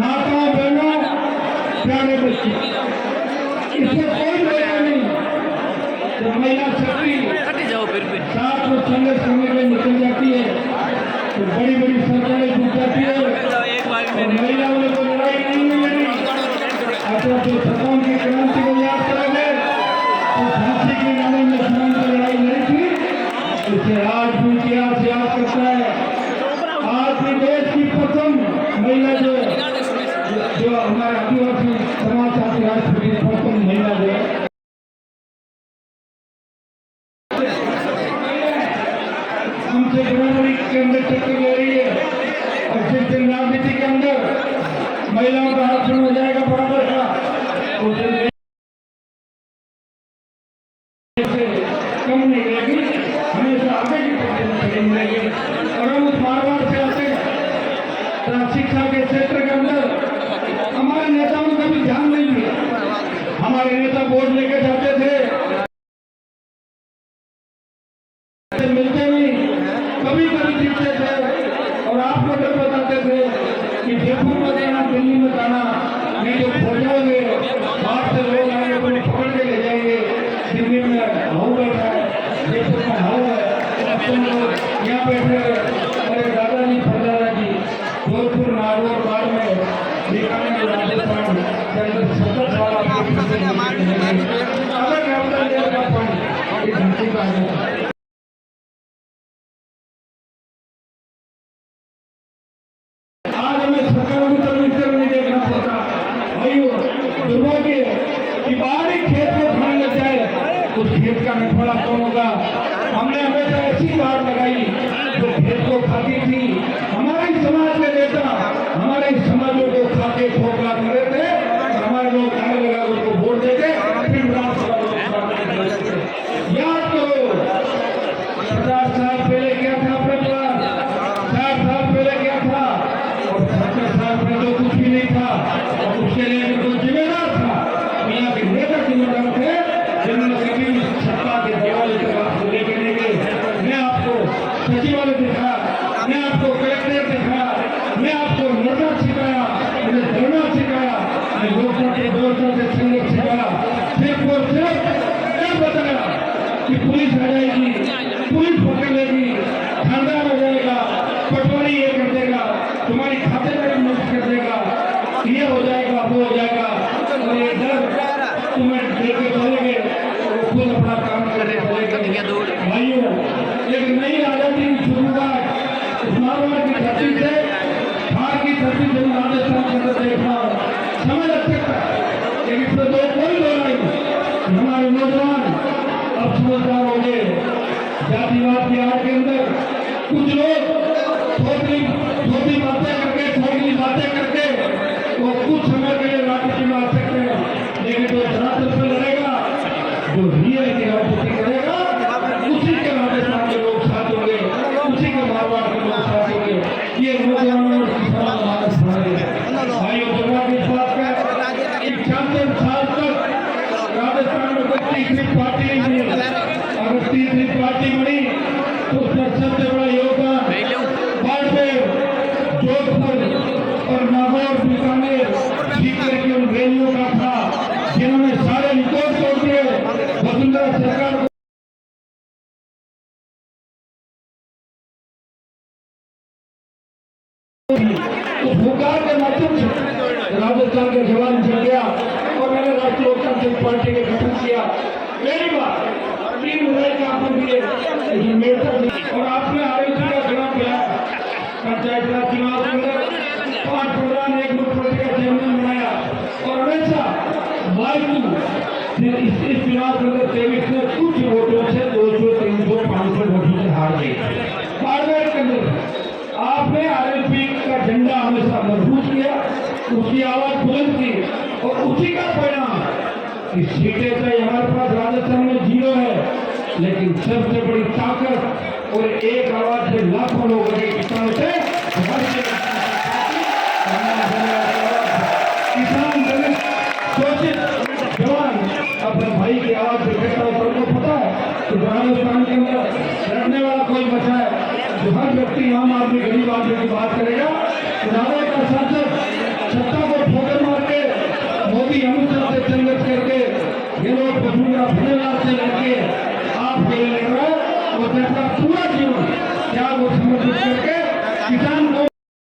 माताओं बहनों प्यारे बच्चे, इससे कोई बड़ा नहीं। जब महिला शक्ति साथ में संघर्ष करने में निकल जाती है तो बड़ी बड़ी सरकारें जुट जाती है और महिलाओं ने कोई लड़ाई नहीं लड़ी। अगर तो सताओं की क्रांति को याद करेंगे तो झांसी के नारे में समानता लड़ाई लड़ी थी, इसे आज भी इतिहास याद करता है। आज भी देश की प्रथम महिला जो हमारे आदिवासी समाज साथी राष्ट्र की प्रथम महिला जो है हमसे बराबरी के अंदर टक्कर ले रही है। और जिस दिन राजनीति के अंदर महिलाओं का हाथ हो जाएगा बराबर का, तो कम नहीं रहेगी, हमेशा आगे की तरफ मिलेगी। और हम उस मारवाड़ से आते हैं शिक्षा के क्षेत्र के अंदर हमारे नेताओं ने कभी ध्यान नहीं दिया। हमारे नेता वोट लेके जाते थे, मिलते नहीं, कभी कभी जीतते थे और आप लोग बताते थे कि जयपुर में जाना, दिल्ली में जाना, नहीं जो खोजोगे बाहर से लोग आएंगे तो पकड़ के ले जाएंगे। दिल्ली में हाउ बैठा है, जयपुर में हाउ है, तुम लोग यहाँ बैठे अरे दादाजी परदादा जी जोधपुर नागौर बाढ़ में बीकानेर में राजस्थान के अंदर 70 साल आज हमें सरकार की तरफ नहीं देखना पड़ता। भाइयों दुर्भाग्य कि बाहरी खेत में खाने लग जाए उस खेत का निफाड़ा कौन होगा। हमने हमेशा ऐसी बात लगाई जो खेत को खाती थी। हमारे समाज के नेता हमारे समाजों को खाते ठोकरा करे थे, हमारे लोग आगे लगा उनको वोट देते, फिर विधानसभा याद करो 50 साल पहले क्या था अपने पास, 60 साल पहले क्या था और 70 साल पहले तो कुछ भी नहीं था। और उसके लिए तो जिम्मेदार था, यहाँ के नेता जिम्मेदार थे जिन्होंने कभी सत्ता के दरवाजे तक आपको लेके नहीं गए। मैं आपको सचिवालय दिखा, मैं आपको कलेक्टर दिखा, मैं आपको नजर सिखाया, मुझे धरना सिखाया, मैं लोकतंत्र की व्यवस्था से संघर्ष सिखाया। सिर्फ और सिर्फ यह बताया कि पुलिस आ जाएगी, पुलिस पकड़ लेगी, थानेदार हो जाएगा, पटवारी ये कर देगा, तुम्हारी खातेदारी नष्ट कर देगा, ये हो जाएगा, वो हो जाएगा। और ये डर तुम्हें लेके चलेंगे तो खुद अपना काम करने चलेगा। भाइयों एक नई आजादी की शुरुआत इस मारवाड़ की धरती से, थार की धरती से राजस्थान के अंदर देखना समझ सकता है। लेकिन इसमें तो कोई दो नहीं, हमारे नौजवान अब समझदार हो गए। जातिवाद की आड़ के अंदर कुछ लोग छोटी बातें करके, छोटी बातें करके वो कुछ समय के लिए राजनीति में आ सकते हैं, लेकिन जो धरातल पर लड़ेगा, जो रियल की राजनीति करेगा, उसी के राजस्थान के लोग साथ होंगे, उसी के मारवाड़ के लोग साथ होंगे। ये नौजवानों और किसानों हमारा सहारे है। भाइयों दुर्भाग्य इस बात का 75 साल तक राजस्थान में कोई तीसरी पार्टी नहीं बनी। अगर तीसरी पार्टी बनी तो उसका सबसे बड़ा योगदान बाड़मेर, जोधपुर और नागौर, बीकानेर, सीकर की उन रैलियों का था जिन्होंने सारे रिकॉर्ड तोड़ दिए। वसुंधरा सरकार को तो भूकार के माध्यम से राजस्थान का जवान चल गया और मैंने राष्ट्रीय लोकतांत्रिक पार्टी के गठन किया। पहली बार 3 जुलाई का आपने दिए और आपने आरएलपी का चुनाव किया। पंचायत राज चुनाव के अंदर 5 प्रोग्राम 1 मुख्यमंत्री का चेयरमैन बनाया और हमेशा इस चुनाव के अंदर 23 में कुछ वोटों से 200, 300, 500 वोटों से हार गई। बाड़मेर के अंदर आपने आरएलपी का झंडा हमेशा मजबूत किया, उसकी आवाज बुलंद की और उसी का परिणाम कि सीटें तो हमारे पास राजस्थान में 0 है, लेकिन सबसे बड़ी ताकत और एक आवाज से लाखों लोगों के किसानों से किसान दलित शोषित जवान अपने भाई की आवाज से कहता है। सबको पता है कि राजस्थान के अंदर लड़ने वाला कोई बचा है, जो हर व्यक्ति आम आदमी गरीब आदमी की बात करेगा। राजा का सांसद ये लोग वसुंधरा धन्यवाद से लेके आपके लिए और जैसा पूरा जीवन क्या वो समर्पित करके किसान को